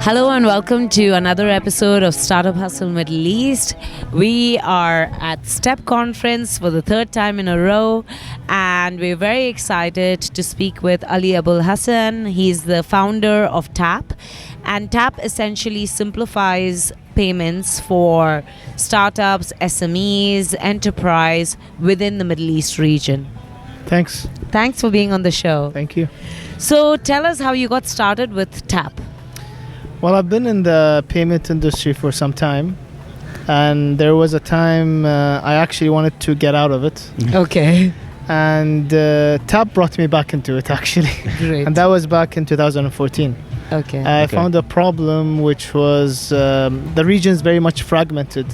Hello and welcome to another episode of Startup Hustle Middle East. We are at STEP conference for the third time in a row, and we're very excited to speak with Ali Abulhasan. He's the founder of TAP, and TAP essentially simplifies payments for startups, SMEs, enterprise within the Middle East region. Thanks. Thanks for being on the show. Thank you. So tell us how you got started with TAP. Well, I've been in the payment industry for some time, and there was a time I actually wanted to get out of it. Okay. And TAP brought me back into it, actually. Great. And that was back in 2014. Okay. I found a problem, which was the region is very much fragmented.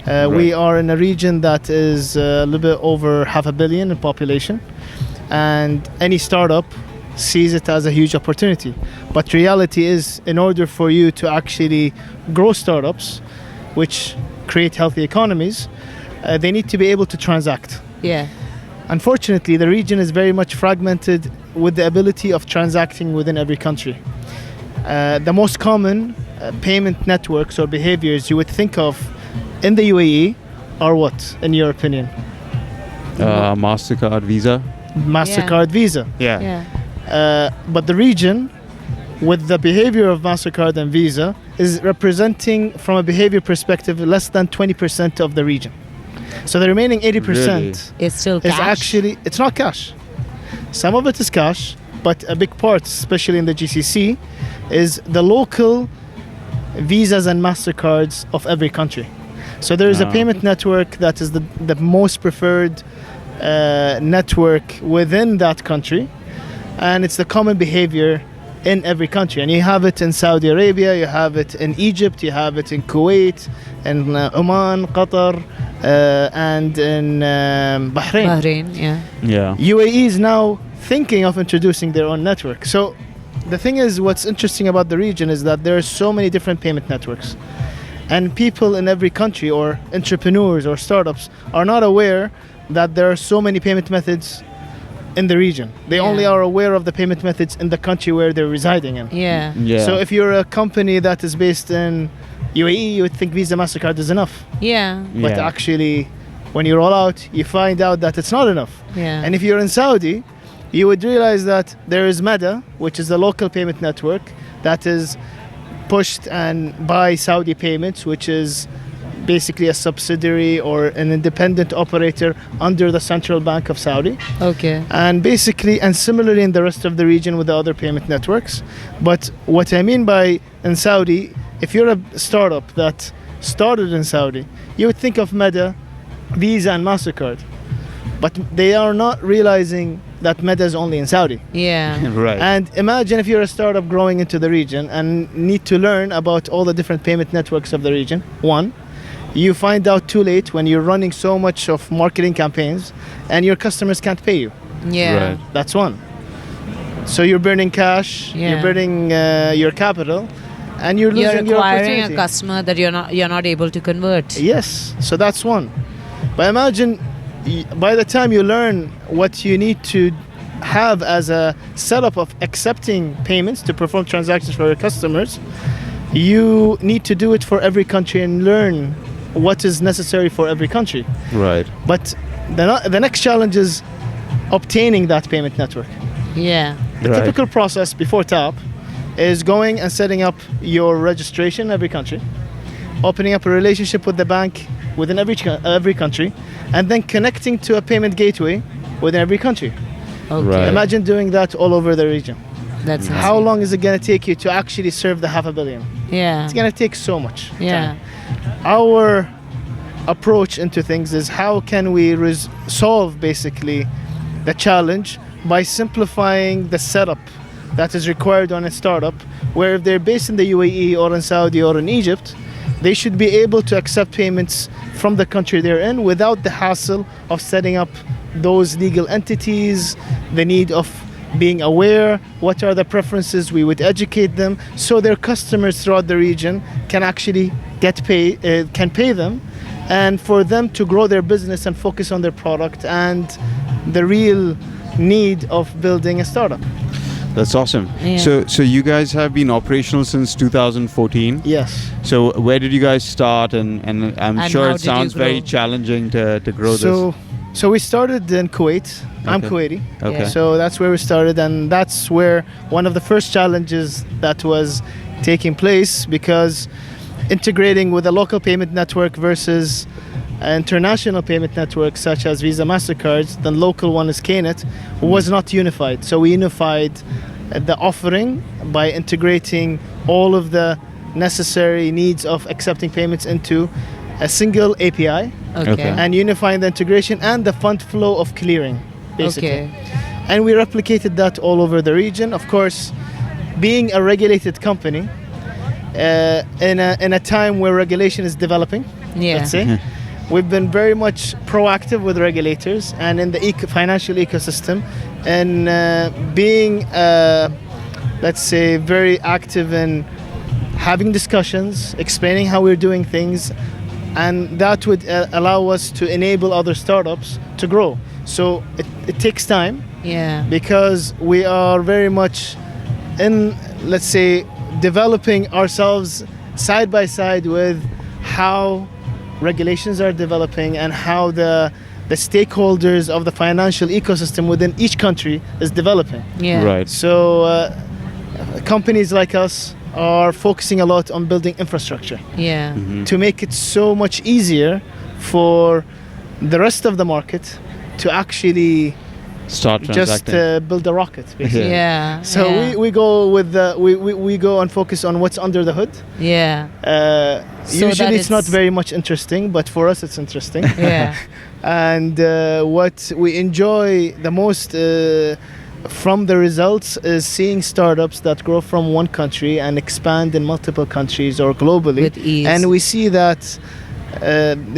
We are in a region that is a little bit over 500 million in population, and any startup sees it as a huge opportunity. But reality is, in order for you to actually grow startups, which create healthy economies, they need to be able to transact. Yeah. Unfortunately, the region is very much fragmented with the ability of transacting within every country. The most common payment networks or behaviors you would think of in the UAE are what, in your opinion? MasterCard, Visa. MasterCard, Visa. Yeah. But the region, with the behavior of MasterCard and Visa, is representing, from a behavior perspective, less than 20% of the region. So the remaining 80% It's still is cash? actually, it's not cash. Some of it is cash, but a big part, especially in the GCC, is the local Visas and MasterCards of every country. So there is a payment network that is the most preferred network within that country, and it's the common behavior in every country. And you have it in Saudi Arabia, you have it in Egypt, you have it in Kuwait, in Oman, Qatar, and in Bahrain. Bahrain, yeah. Yeah. UAE is now thinking of introducing their own network. So the thing is, what's interesting about the region is that there are so many different payment networks. And people in every country, or entrepreneurs or startups, are not aware that there are so many payment methods in the region. They only are aware of the payment methods in the country where they're residing in. Yeah. So if you're a company that is based in UAE, you would think Visa, MasterCard is enough. Yeah. But actually, when you roll out, you find out that it's not enough. Yeah. And if you're in Saudi, you would realize that there is MENA, which is the local payment network that is pushed and by Saudi Payments, which is basically a subsidiary or an independent operator under the Central Bank of Saudi. Okay. And basically, and similarly in the rest of the region with the other payment networks. But what I mean by in Saudi, if you're a startup that started in Saudi, you would think of MENA, Visa and MasterCard. But they are not realizing that MENA is only in Saudi. Yeah. Right. And imagine if you're a startup growing into the region and need to learn about all the different payment networks of the region. One, you find out too late when you're running so much of marketing campaigns and your customers can't pay you. Yeah. Right. That's one. So you're burning cash, Yeah. you're burning your capital, and you're You're losing your acquiring opportunity. a customer that you're not able to convert. Yes, so that's one. But imagine by the time you learn what you need to have as a setup of accepting payments to perform transactions for your customers, you need to do it for every country and learn what is necessary for every country. Right. But the next challenge is obtaining that payment network. Yeah. The Right. typical process before TAP is going and setting up your registration in every country, opening up a relationship with the bank within every country, and then connecting to a payment gateway within every country. Okay. Right. Imagine doing that all over the region. That's How long is it going to take you to actually serve the 500 million? Yeah. It's going to take so much Yeah. time. Our approach into things is how can we solve basically the challenge by simplifying the setup that is required on a startup, where if they're based in the UAE or in Saudi or in Egypt, they should be able to accept payments from the country they're in without the hassle of setting up those legal entities, the need of being aware what are the preferences. We would educate them so their customers throughout the region can actually can pay them, and for them to grow their business and focus on their product and the real need of building a startup. That's awesome. Yeah. So you guys have been operational since 2014. Yes. So where did you guys start? And I'm And sure how it did you sounds very grow? challenging to grow So we started in Kuwait. I'm Okay. Kuwaiti. this. Okay. Yeah. So that's where we started, and that's where one of the first challenges that was taking place, because integrating with a local payment network versus an international payment network such as Visa, MasterCards, the local one is KNet, was not unified. So we unified the offering by integrating all of the necessary needs of accepting payments into a single API Okay. and unifying the integration and the fund flow of clearing, basically. Okay. And we replicated that all over the region. Of course, being a regulated company, in a time where regulation is developing, Yeah. let's say, we've been very much proactive with regulators and in the financial ecosystem, and being, let's say, very active in having discussions, explaining how we're doing things, and that would allow us to enable other startups to grow. So it takes time, Yeah. because we are very much in, let's say, developing ourselves side by side with how regulations are developing and how the stakeholders of the financial ecosystem within each country is developing. Yeah. Right. So companies like us are focusing a lot on building infrastructure Yeah. to make it so much easier for the rest of the market to actually Start just transacting. build a rocket, basically. Yeah. So yeah. we go with we go and focus on what's under the hood. Yeah. So that Usually it's not it's- very much interesting, but for us it's interesting. Yeah. And what we enjoy the most from the results is seeing startups that grow from one country and expand in multiple countries or globally. With ease. And we see that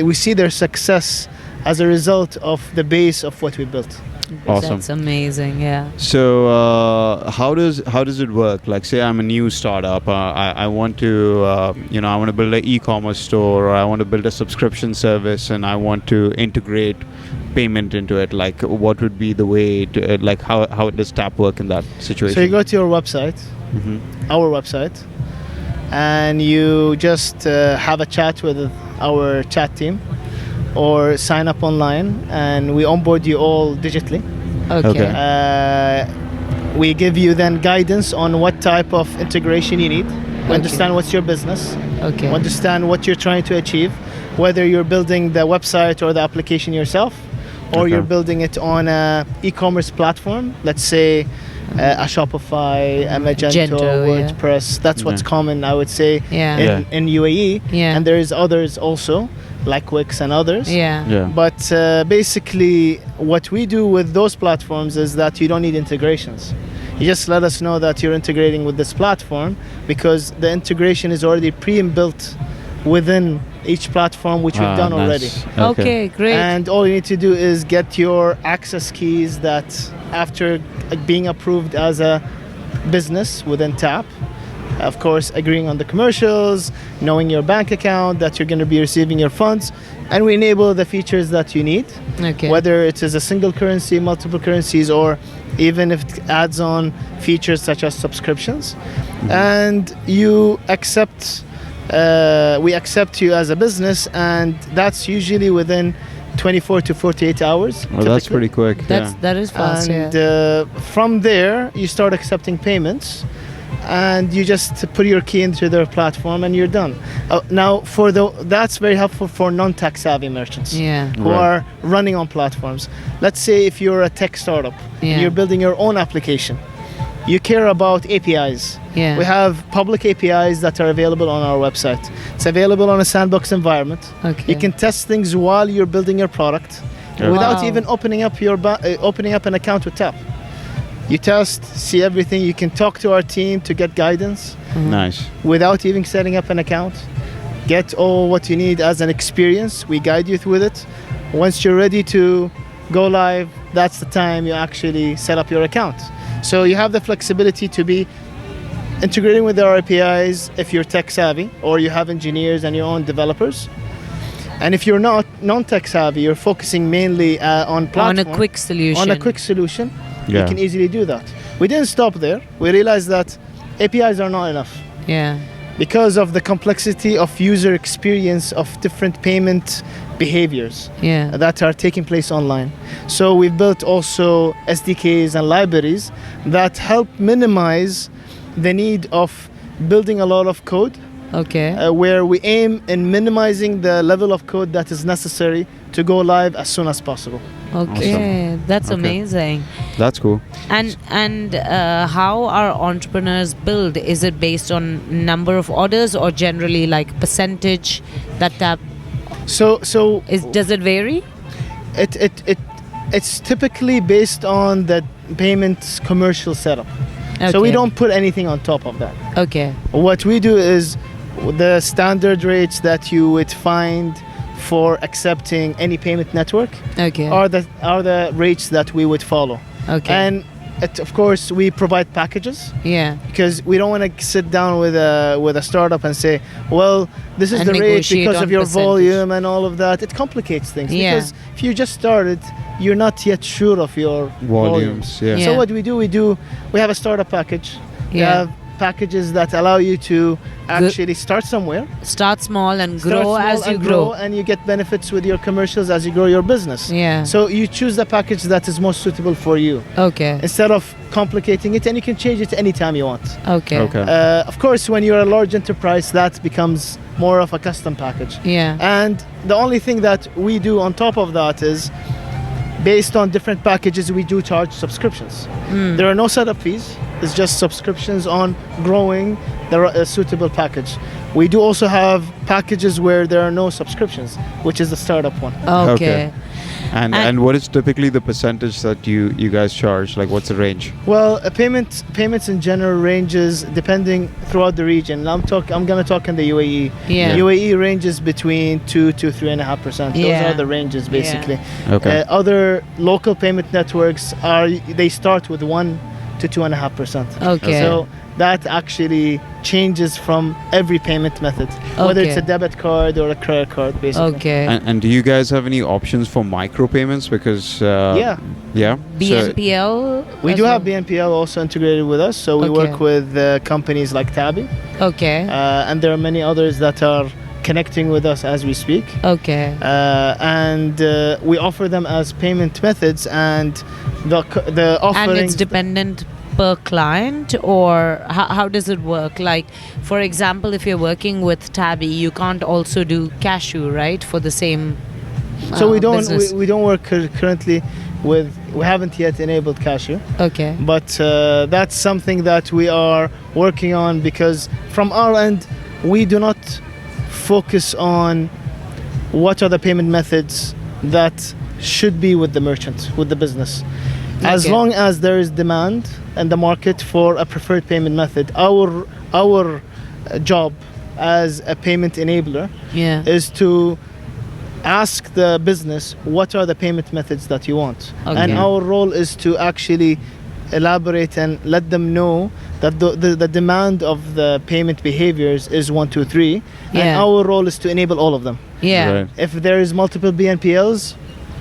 we see their success as a result of the base of what we built. Awesome. That's amazing. Yeah. So how does it work? Like, say I'm a new startup. I want to I want to build an e-commerce store, or I want to build a subscription service, and I want to integrate payment into it. Like, what would be the way to like how does TAP work in that situation? So you go to your website, our website, and you just have a chat with our chat team, or sign up online, and we onboard you all digitally. Okay. We give you then guidance on what type of integration you need. We understand what's your business. Okay. We understand what you're trying to achieve, whether you're building the website or the application yourself, or Okay. you're building it on a e-commerce platform, let's say a Shopify, a Magento, yeah. WordPress. That's what's Yeah. common, I would say, Yeah. in UAE. Yeah. And there is others also, like Wix and others. Yeah. Yeah. But basically, what we do with those platforms is that you don't need integrations. You just let us know that you're integrating with this platform, because the integration is already pre-built within each platform, which we've done already. Okay. Great. And all you need to do is get your access keys that, after being approved as a business within TAP, of course, agreeing on the commercials, knowing your bank account, that you're going to be receiving your funds, and we enable the features that you need, Okay. whether it is a single currency, multiple currencies, or even if it adds on features such as subscriptions. And you accept, we accept you as a business, and that's usually within 24 to 48 hours. Well, that's typically. pretty quick. That is fast. And Yeah. from there, you start accepting payments, and you just put your key into their platform, and you're done. Now, that's very helpful for non-tech savvy merchants Yeah. who Right. are running on platforms. Let's say if you're a tech startup, Yeah. and you're building your own application, you care about APIs. Yeah. We have public APIs that are available on our website. It's available on a sandbox environment. Okay. You can test things while you're building your product, Okay. without Wow. even opening up an account with TAP. You test, see everything. You can talk to our team to get guidance Nice. without even setting up an account. Get all what you need as an experience. We guide you through it. Once you're ready to go live, that's the time you actually set up your account. So you have the flexibility to be integrating with our APIs if you're tech savvy, or you have engineers and your own developers. And if you're not non-tech savvy, you're focusing mainly on platform, On a quick solution. on a quick solution, Yeah. you can easily do that. we didn't stop there. We realized that APIs are not enough Yeah. because of the complexity of user experience of different payment behaviors Yeah. that are taking place online. So we've built also SDKs and libraries that help minimize the need of building a lot of code, Okay. where we aim in minimizing the level of code that is necessary to go live as soon as possible. Okay. That's Okay. amazing. That's cool. And how are entrepreneurs build? Is it based on number of orders or generally like percentage that So does it vary? it's typically based on the payments commercial setup. So we Okay. don't put anything on top of that. Okay. What we do is the standard rates that you would find for accepting any payment network Okay. are the rates that we would follow. Okay. And of course we provide packages Yeah. because we don't want to sit down with a startup and say, well, this is And the rate negotiate because on of your percentage. volume and all of that. It complicates things Yeah. because if you just started, you're not yet sure of your Volumes, yeah. So Yeah. what we have a startup package. We Yeah. have packages that allow you to actually start somewhere, Start small and start grow small as you and grow. and you get benefits with your commercials as you grow your business. Yeah. So you choose the package that is most suitable for you Okay. instead of complicating it, and you can change it anytime you want. Okay. Okay. Of course, when you're a large enterprise, that becomes more of a custom package. Yeah. And the only thing that we do on top of that is, based on different packages, we do charge subscriptions. Mm. There are no setup fees. It's just subscriptions on growing the suitable package. We do also have packages where there are no subscriptions, which is the startup one. Okay. And what is typically the percentage that you guys charge? Like, what's the range? Well, payments in general ranges depending throughout the region. I'm going to talk in the UAE. Yeah. UAE ranges between 2 to 3.5%. Those Yeah. are the ranges basically. Okay. Other local payment networks they start with 1 to 2.5%. Okay. So that actually changes from every payment method, whether it's a Okay. debit card or a credit card, basically. Okay. And do you guys have any options for micropayments? Because Yeah. yeah. BNPL. We as do well? have BNPL also integrated with us, so we Okay. work with companies like Tabi, Okay. and there are many others that are connecting with us as we speak. Okay. And we offer them as payment methods, and the offerings. And it's dependent per client, or how does it work? Like, for example, if you're working with Tabby, you can't also do cashew, right, for the same So we don't business? we don't work currently with. We haven't yet enabled cashier, Okay. but that's something that we are working on, because from our end we do not focus on what are the payment methods that should be with the merchant, with the business. As Okay. long as there is demand in the market for a preferred payment method, our job as a payment enabler Yeah. is to ask the business what are the payment methods that you want. Okay. And our role is to actually elaborate and let them know that the demand of the payment behaviors is 1, 2, 3, and Yeah. our role is to enable all of them. Yeah. Right. If there is multiple BNPLs,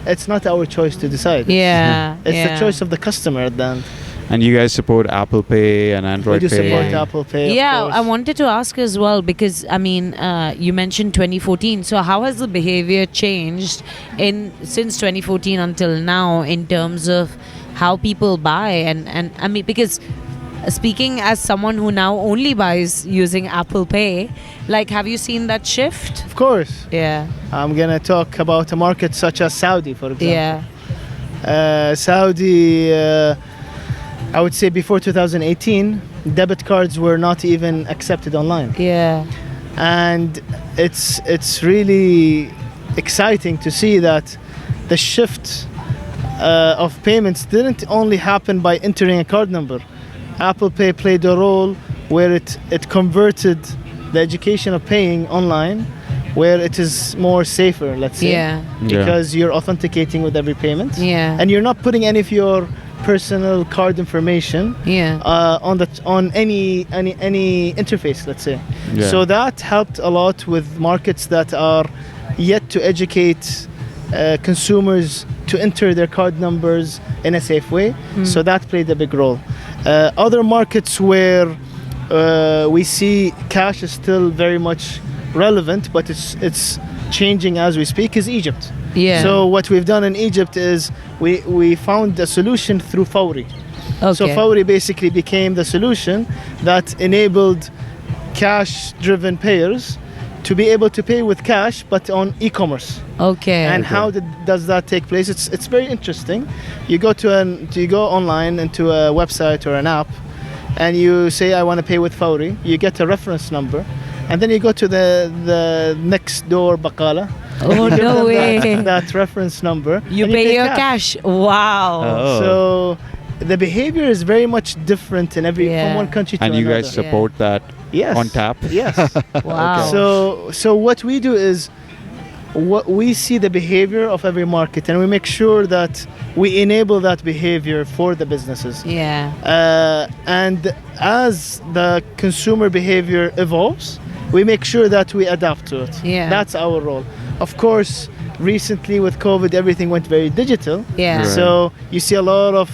it's not our choice to decide. Yeah. It's yeah. the choice of the customer at the end. And you guys support Apple Pay and Android We do Pay. support Yeah. Apple Pay. Yeah, of I course. wanted to ask as well, because I mean, you mentioned 2014. So how has the behavior changed since 2014 until now in terms of how people buy? And I mean, because speaking as someone who now only buys using Apple Pay, like, have you seen that shift? Of course. Yeah. I'm gonna talk about a market such as Saudi, for example. Yeah. Saudi, I would say before 2018, debit cards were not even accepted online. Yeah. And it's really exciting to see that the shift of payments didn't only happen by entering a card number. Apple Pay played a role where it converted the education of paying online, where it is more safer, let's say, Yeah. because you're authenticating with every payment, Yeah. and you're not putting any of your personal card information Yeah. on any interface, let's say. Yeah. So that helped a lot with markets that are yet to educate consumers to enter their card numbers in a safe way. So that played a big role. Other markets where we see cash is still very much relevant, but it's changing as we speak, is Egypt. Yeah. So what we've done in Egypt is we found a solution through Fawri. Okay. So Fawri basically became the solution that enabled cash-driven payers to be able to pay with cash, but on e-commerce. Okay. And how does that take place? It's very interesting. You go online into a website or an app, and you say I want to pay with Fawri. You get a reference number, and then you go to the next door baqala. Oh, Give no them way. that reference number. You and pay your cash. Wow. Oh. So the behavior is very much different in Yeah. from one country to And another. you guys support that Yes. on tap? Yes. Wow. So what we do is we see the behavior of every market, and we make sure that we enable that behavior for the businesses. Yeah. And as the consumer behavior evolves, we make sure that we adapt to it. Yeah. That's our role. Of course, recently with COVID, everything went very digital. Yeah. Right. So you see a lot of,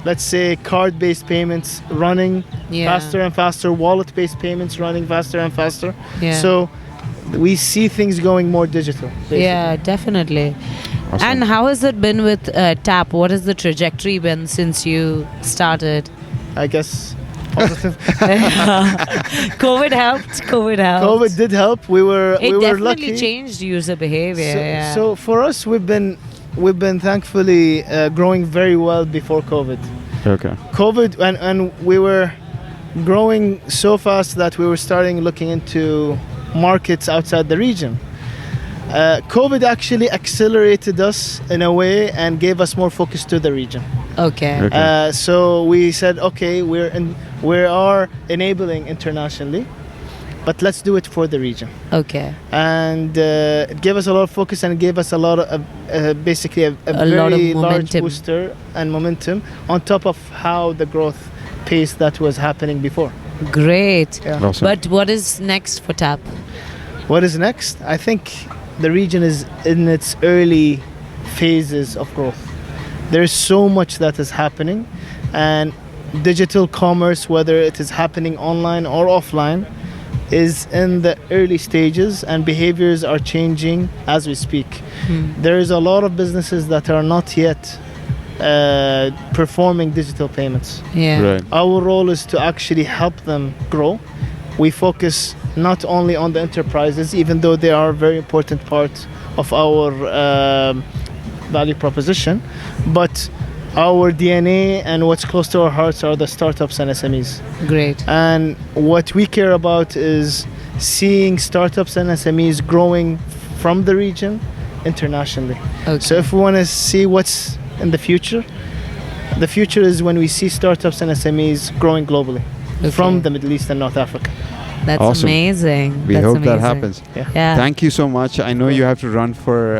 let's say, card-based payments running Yeah. faster and faster, wallet-based payments running faster and faster. Yeah. So we see things going more digital. Basically. Yeah, definitely. Awesome. And how has it been with TAP? What has the trajectory been since you started? I guess positive. COVID helped. COVID did help. We were Definitely lucky. changed user behavior. So, yeah. so for us, we've been thankfully growing very well before COVID. Okay. COVID and we were growing so fast that we were starting looking into markets outside the region. COVID actually accelerated us in a way and gave us more focus to the region. Okay. Okay. So we said, okay, we are enabling internationally, but let's do it for the region. Okay. And it gave us a lot of focus, and it gave us a lot of basically a A lot of very large momentum. booster and momentum on top of how the growth pace that was happening before. Great. Yeah. Awesome. But what is next for TAP? What is next? I think the region is in its early phases of growth. There's so much that is happening, and digital commerce, whether it is happening online or offline, is in the early stages, and behaviors are changing as we speak. There is a lot of businesses that are not yet performing digital payments. Yeah. Right. Our role is to actually help them grow. We focus not only on the enterprises, even though they are a very important part of our value proposition, but our DNA and what's close to our hearts are the startups and SMEs. Great. And what we care about is seeing startups and SMEs growing from the region internationally. Okay. So if we want to see what's in the future is when we see startups and SMEs growing globally from Okay. the Middle East and North Africa. That's Awesome. amazing. We That's hope amazing. that happens. Yeah. Thank you so much. I know you have to run for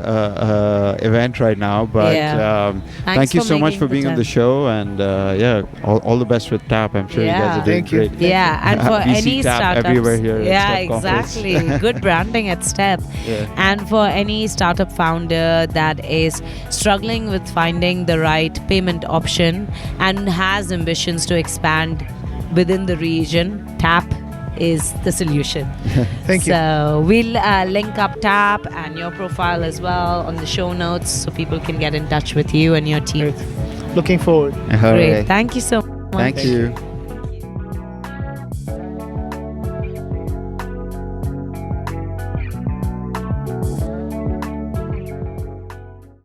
event right now, but Yeah. thank you for so much making for the being on time. the show, and yeah, all the best with TAP. I'm sure you guys Yeah. are doing Thank you. great. Yeah, and for We see any TAP startups, everywhere here at yeah, Step Conference. exactly. Good branding at Step. Yeah. And for any startup founder that is struggling with finding the right payment option and has ambitions to expand within the region, TAP is the solution. Thank you. So we'll link up TAP and your profile as well on the show notes so people can get in touch with you and your team. Great. Looking forward. All Great. right. Thank you so much. Thank you.